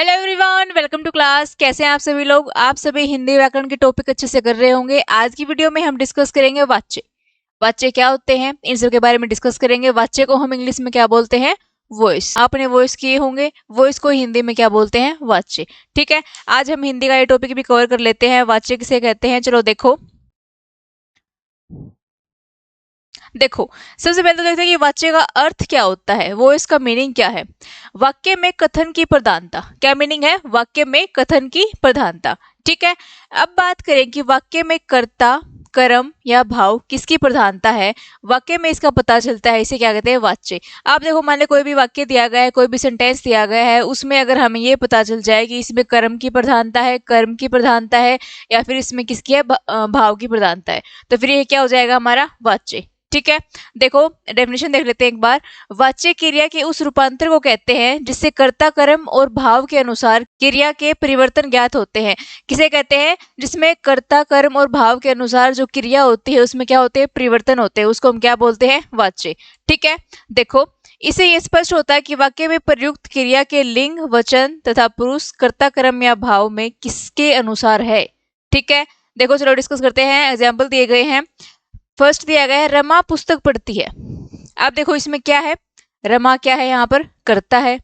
Hello everyone, welcome to class. कैसे हैं आप सभी लोग? आप सभी हिंदी व्याकरण के टॉपिक अच्छे से कर रहे होंगे। आज की वीडियो में हम डिस्कस करेंगे वाच्य। वाच्य क्या होते हैं, इन सब के बारे में डिस्कस करेंगे। वाच्य को हम इंग्लिश में क्या बोलते हैं? वॉइस। आपने वॉइस किए होंगे, वॉइस को हिंदी में क्या बोलते हैं? वाच्य। ठीक है, आज हम हिंदी का ये टॉपिक भी कवर कर लेते हैं। वाच्य किसे कहते हैं, चलो देखो। सबसे पहले तो देखते हैं कि वाच्य का अर्थ क्या होता है, वो इसका मीनिंग क्या है। वाक्य में कथन की प्रधानता। क्या मीनिंग है? वाक्य में कथन की प्रधानता। ठीक है, अब बात करें कि वाक्य में कर्ता, कर्म या भाव किसकी प्रधानता है, वाक्य में इसका पता चलता है। इसे क्या कहते हैं? वाच्य। आप देखो, मान लो कोई भी वाक्य दिया गया है, कोई भी सेंटेंस दिया गया है, उसमें अगर हमें ये पता चल जाए कि इसमें कर्म की प्रधानता है, कर्म की प्रधानता है, या फिर इसमें किसकी है, भाव की प्रधानता है, तो फिर ये क्या हो जाएगा? हमारा वाच्य। ठीक है, देखो डेफिनेशन देख लेते हैं एक बार। वाच्य क्रिया के उस रूपांतर को कहते हैं जिससे कर्ता, कर्म और भाव के अनुसार क्रिया के परिवर्तन ज्ञात होते हैं। किसे कहते हैं? जिसमें कर्ता, कर्म और भाव के अनुसार जो क्रिया होती है उसमें क्या होते हैं? परिवर्तन होते हैं। उसको हम क्या बोलते हैं? वाच्य। ठीक है, देखो इससे ये स्पष्ट होता है कि वाक्य में प्रयुक्त क्रिया के लिंग, वचन तथा पुरुष कर्ता, कर्म या भाव में किसके अनुसार है। ठीक है, देखो चलो डिस्कस करते हैं। एग्जाम्पल दिए गए हैं। फर्स्ट दिया गया है, रमा पुस्तक पढ़ती है। आप देखो इसमें क्या है, रमा क्या है, यहाँ पर कर्ता है,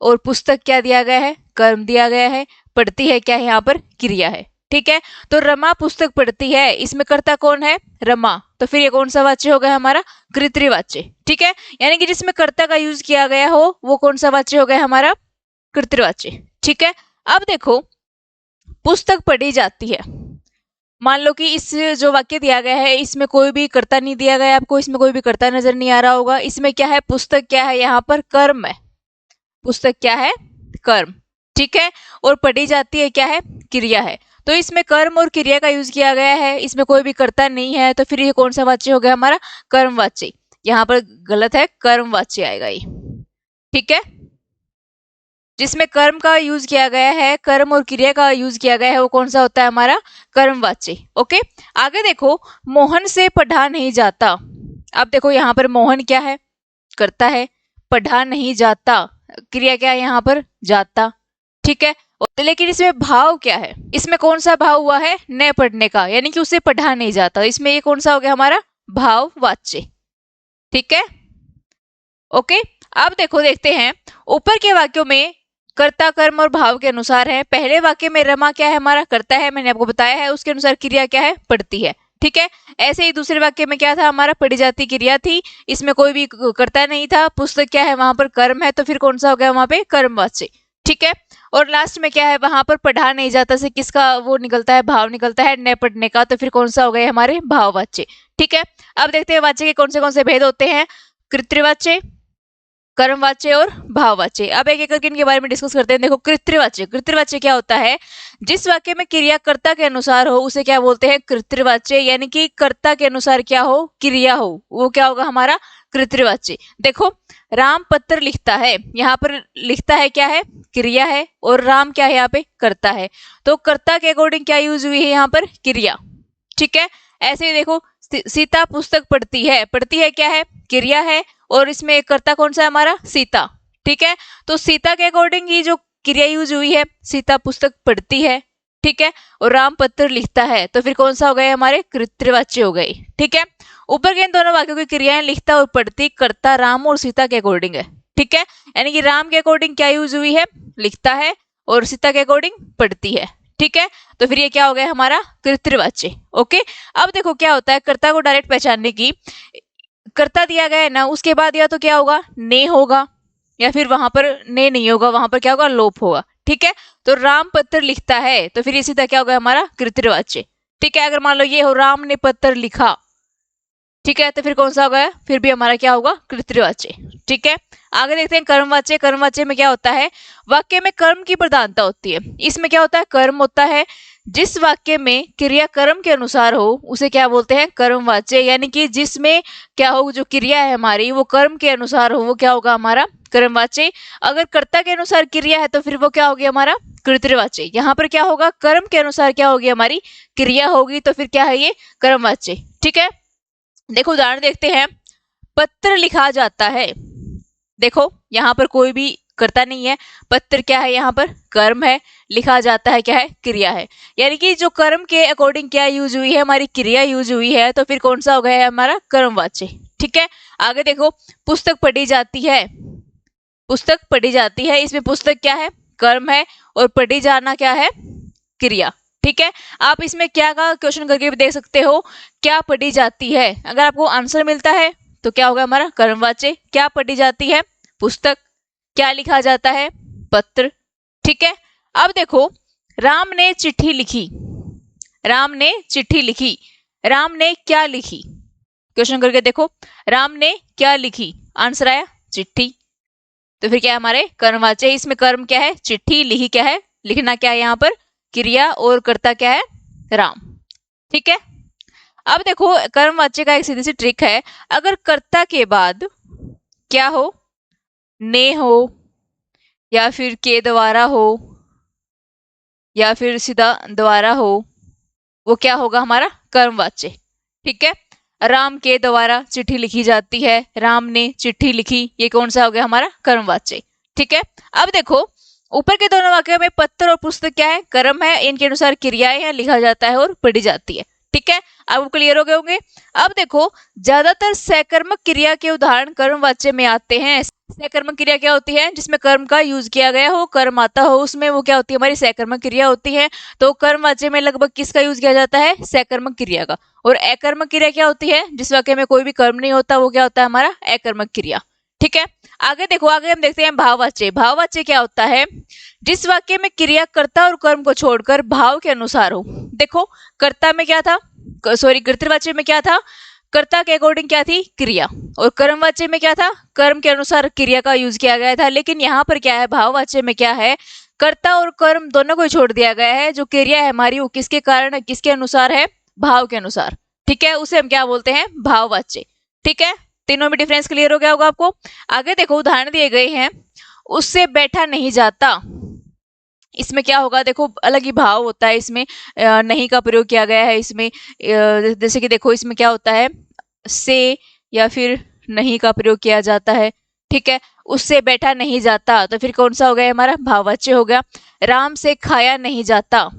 और पुस्तक क्या दिया गया है? कर्म दिया गया है। पढ़ती है क्या है? यहाँ पर क्रिया है। ठीक है, तो रमा पुस्तक पढ़ती है, इसमें कर्ता कौन है? रमा। तो फिर ये कौन सा वाच्य हो गया? हमारा कर्तृवाच्य। ठीक है, यानी कि जिसमें कर्ता का यूज किया गया हो वो कौन सा वाच्य हो गया? हमारा कर्तृवाच्य। ठीक है, अब देखो पुस्तक पढ़ी जाती है। मान लो कि इस जो वाक्य दिया गया है इसमें कोई भी कर्ता नहीं दिया गया है आपको, इसमें कोई भी कर्ता नजर नहीं आ रहा होगा। इसमें क्या है? पुस्तक क्या है? यहाँ पर कर्म है। पुस्तक क्या है? कर्म। ठीक है, और पढ़ी जाती है क्या है? क्रिया है। तो इसमें कर्म और क्रिया का यूज किया गया है, इसमें कोई भी कर्ता नहीं है, तो फिर ये कौन सा वाच्य हो गया? हमारा कर्मवाच्य। यहाँ पर गलत है, कर्मवाच्य आएगा ये। ठीक है, जिसमें कर्म का यूज किया गया है, कर्म और क्रिया का यूज किया गया है, वो कौन सा होता है? हमारा कर्मवाच्य। ओके, आगे देखो, मोहन से पढ़ा नहीं जाता। अब देखो यहाँ पर मोहन क्या है? करता है। पढ़ा नहीं जाता, क्रिया क्या है? यहाँ पर जाता। ठीक है, लेकिन इसमें भाव क्या है? इसमें कौन सा भाव हुआ है? न पढ़ने का, यानी कि उसे पढ़ा नहीं जाता। इसमें ये कौन सा हो गया? हमारा भाववाच्य। ठीक है, ओके। अब देखो देखते हैं, ऊपर के वाक्यों में कर्ता, कर्म और भाव के अनुसार है। पहले वाक्य में रमा क्या है? हमारा कर्ता है, मैंने आपको बताया है। उसके अनुसार क्रिया क्या है? पढ़ती है। ठीक है, ऐसे ही दूसरे वाक्य में क्या था? हमारा पढ़ी जाती क्रिया थी, इसमें कोई भी कर्ता नहीं था। पुस्तक क्या है? वहां पर कर्म है, तो फिर कौन सा हो गया? वहां पे कर्मवाच्य। ठीक है, और लास्ट में क्या है? वहां पर पढ़ा नहीं जाता से किसका वो निकलता है? भाव निकलता है, न पढ़ने का, तो फिर कौन सा हो गया? हमारे भाववाच्य। ठीक है, अब देखते हैं वाच्य के कौन से भेद होते हैं। कृत्रिवाच्य, कर्मवाच्य और भाववाच्य। अब एक एक करके इनके बारे में डिस्कस करते हैं। देखो कृत्रिवाच्य। कृत्रिवाच्य क्या होता है? जिस वाक्य में क्रिया कर्ता के अनुसार हो उसे क्या बोलते हैं? कृत्रिवाच्य। यानी कि कर्ता के अनुसार क्या हो? क्रिया हो, वो क्या होगा? हमारा कृत्रिवाच्य। देखो राम पत्र लिखता है, यहाँ पर लिखता है क्या है? क्रिया है, और राम क्या है? यहाँ पे कर्ता है। तो कर्ता के अकॉर्डिंग क्या यूज हुई है? यहाँ पर क्रिया। ठीक है, ऐसे ही देखो सीता पुस्तक पढ़ती है। पढ़ती है क्या है? क्रिया है, और इसमें एक कर्ता कौन सा है? हमारा सीता। ठीक है, तो सीता के अकॉर्डिंग ही जो क्रिया यूज हुई है, सीता पुस्तक पढ़ती है। ठीक है, और राम पत्र लिखता है, तो फिर कौन सा हो गए? हमारे कृत्रिवाच्य हो गई। ठीक है, ऊपर के इन दोनों वाक्यों की क्रियाएं लिखता और पढ़ती कर्ता राम और सीता के अकॉर्डिंग है। ठीक है, यानी कि राम के अकॉर्डिंग क्या यूज हुई है? लिखता है, और सीता के अकॉर्डिंग पढ़ती है। ठीक है, तो फिर ये क्या हो गया? हमारा कृत्रिवाच्य। ओके, अब देखो क्या होता है, कर्ता को डायरेक्ट पहचानने की, कर्ता दिया गया है ना, उसके बाद या तो क्या होगा? ने होगा, या फिर वहां पर ने नहीं होगा, वहां पर क्या होगा? लोप होगा। ठीक है, तो राम पत्र लिखता है, तो फिर ये सीधा क्या होगा? हमारा कृत्रिवाच्य। ठीक है, अगर मान लो ये हो राम ने पत्र लिखा, ठीक है, तो फिर कौन सा होगा? फिर भी हमारा क्या होगा? कृत्रिवाच्य। ठीक है, आगे देखते हैं कर्मवाच्य। कर्मवाच्य में क्या होता है? वाक्य में कर्म की प्रधानता होती है। इसमें क्या होता है? कर्म होता है। जिस वाक्य में क्रिया कर्म के अनुसार हो उसे क्या बोलते हैं? कर्मवाच्य। यानी कि जिसमें क्या हो, जो क्रिया है हमारी वो कर्म के अनुसार हो, वो क्या होगा? हमारा कर्मवाच्य। अगर कर्ता के अनुसार क्रिया है तो फिर वो क्या होगी? हमारा कृत्रिवाच्य। यहाँ पर क्या होगा? कर्म के अनुसार क्या होगी? हमारी क्रिया होगी, तो फिर क्या है? ये कर्मवाच्य। ठीक है, देखो उदाहरण देखते हैं। पत्र लिखा जाता है। देखो यहाँ पर कोई भी कर्ता नहीं है, पत्र क्या है यहाँ पर कर्म है, लिखा जाता है क्या है क्रिया है। यानी कि जो कर्म के अकॉर्डिंग क्या यूज हुई है हमारी क्रिया यूज हुई है, तो फिर कौन सा हो गया है हमारा कर्मवाच्य। ठीक है, आगे देखो पुस्तक पढ़ी जाती है, पुस्तक पढ़ी जाती है, इसमें पुस्तक क्या है कर्म है और पढ़ी जाना क्या है क्रिया। ठीक है, आप इसमें क्या का क्वेश्चन करके भी देख सकते हो, क्या पढ़ी जाती है, अगर आपको आंसर मिलता है तो क्या होगा हमारा कर्मवाच्य, क्या पढ़ी जाती है पुस्तक, क्या लिखा जाता है पत्र। ठीक है, अब देखो राम ने चिट्ठी लिखी, राम ने चिट्ठी लिखी, राम ने क्या लिखी, क्वेश्चन करके देखो राम ने क्या लिखी, आंसर आया चिट्ठी, तो फिर क्या है हमारे कर्मवाच्य, इसमें कर्म क्या है चिट्ठी, लिखी क्या है लिखना, क्या है यहाँ पर क्रिया, और कर्ता क्या है राम। ठीक है, अब देखो कर्मवाच्य का एक सीधी सी ट्रिक है, अगर कर्ता के बाद क्या हो ने हो या फिर के द्वारा हो या फिर सीधा द्वारा हो, वो क्या होगा हमारा कर्मवाच्य। ठीक है, राम के द्वारा चिट्ठी लिखी जाती है, राम ने चिट्ठी लिखी, ये कौन सा हो गया हमारा कर्मवाच्य। ठीक है, अब देखो ऊपर के दोनों वाक्यों में पत्र और पुस्तक क्या है कर्म है, इनके अनुसार क्रियाएं हैं, लिखा जाता है और पढ़ी जाती है। ठीक है, अब क्लियर हो गए होंगे। अब देखो ज्यादातर सकर्मक क्रिया के उदाहरण कर्मवाच्य में आते हैं। सकर्मक क्रिया क्या होती है जिसमें कर्म का यूज किया गया हो, कर्म आता हो, उसमें वो क्या होती है हमारी सकर्मक क्रिया होती है। तो कर्मवाच्य में लगभग किसका यूज किया जाता है सकर्मक क्रिया का। और अकर्मक क्रिया क्या होती है, जिस वाक्य में कोई भी कर्म नहीं होता वो क्या होता है हमारा अकर्मक क्रिया। ठीक है, आगे देखो, आगे हम देखते हैं भाववाच्य। भाववाच्य क्या होता है, जिस वाक्य में क्रिया कर्ता और कर्म को छोड़कर भाव के अनुसार हो। देखो कर्ता में क्या था, सॉरी कर्तृवाच्य में क्या था, कर्ता के अकॉर्डिंग क्या थी क्रिया, और कर्मवाच्य में क्या था कर्म के अनुसार क्रिया का यूज किया गया था। लेकिन यहाँ पर क्या है भाववाच्य में क्या है, कर्ता और कर्म दोनों को छोड़ दिया गया है, जो क्रिया है हमारी वो किसके कारण किसके अनुसार है भाव के अनुसार। ठीक है, उसे हम क्या बोलते हैं भाववाच्य। ठीक है, तीनों में डिफरेंस क्लियर हो गया होगा आपको। आगे देखो उदाहरण दिए गए हैं, उससे बैठा नहीं जाता, इसमें क्या होगा देखो अलग ही भाव होता है, इसमें नहीं का प्रयोग किया गया है। इसमें जैसे कि देखो इसमें क्या होता है से या फिर नहीं का प्रयोग किया जाता है। ठीक है, उससे बैठा नहीं जाता, तो फिर कौन सा हो गया हमारा भाववाच्य हो गया। राम से खाया नहीं जाता,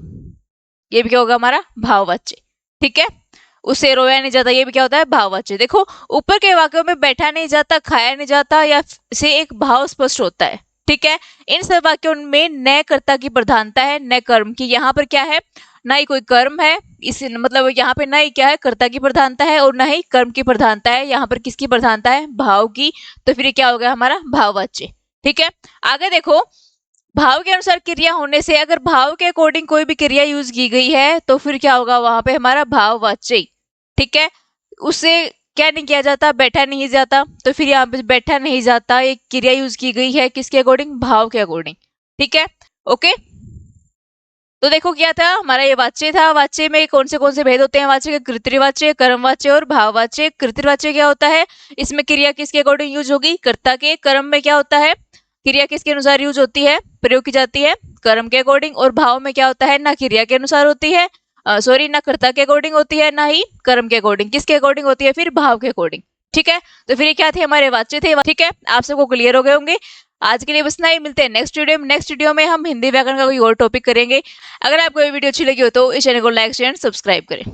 ये भी क्या होगा हमारा भाववाच्य। ठीक है, उससे रोया नहीं जाता, ये भी क्या होता है भाववाच्य। देखो ऊपर के वाक्यों में बैठा नहीं जाता, खाया नहीं जाता या से एक भाव स्पष्ट होता है। ठीक है, इन सब वाक्यों में न कर्ता की प्रधानता है न कर्म की। यहाँ पर क्या है ना ही कोई कर्म है, इस मतलब यहाँ पे ना ही क्या है कर्ता की प्रधानता है और ना ही कर्म की प्रधानता है। यहाँ पर किसकी प्रधानता है भाव की, तो फिर क्या हो गया हमारा भाववाच्य। ठीक है, आगे देखो भाव के अनुसार क्रिया होने से अगर भाव के अकॉर्डिंग कोई भी क्रिया यूज की गई है तो फिर क्या होगा वहां पे हमारा भाववाच्य। ठीक है, उससे क्या नहीं किया जाता बैठा नहीं जाता, तो फिर यहाँ पे बैठा नहीं जाता एक क्रिया यूज की गई है किसके अकॉर्डिंग भाव के अकॉर्डिंग। ठीक है, ओके, तो देखो क्या था हमारा ये वाच्य था। वाच्य में कौन से भेद होते हैं वाच्य के, कर्तृवाच्य, कर्मवाच्य और भाववाच्य। कर्तृवाच्य क्या होता है, इसमें क्रिया किसके अकॉर्डिंग यूज होगी कर्ता के। कर्म में क्या होता है क्रिया किसके अनुसार यूज होती है प्रयोग की जाती है कर्म के अकॉर्डिंग। और भाव में क्या होता है ना क्रिया के अनुसार होती है, सॉरी ना कर्ता के अकॉर्डिंग होती है ना ही कर्म के अकॉर्डिंग, किसके अकॉर्डिंग होती है फिर भाव के अकॉर्डिंग। ठीक है, तो फिर ये क्या थे हमारे वाच्य थे। ठीक है, आप सबको क्लियर हो गए होंगे। आज के लिए बस इतना ही, मिलते हैं नेक्स्ट वीडियो में। नेक्स्ट वीडियो में हम हिंदी व्याकरण का कोई और टॉपिक करेंगे। अगर आपको ये वीडियो अच्छी लगी हो तो इस चैनल को लाइक शेयर सब्सक्राइब करें।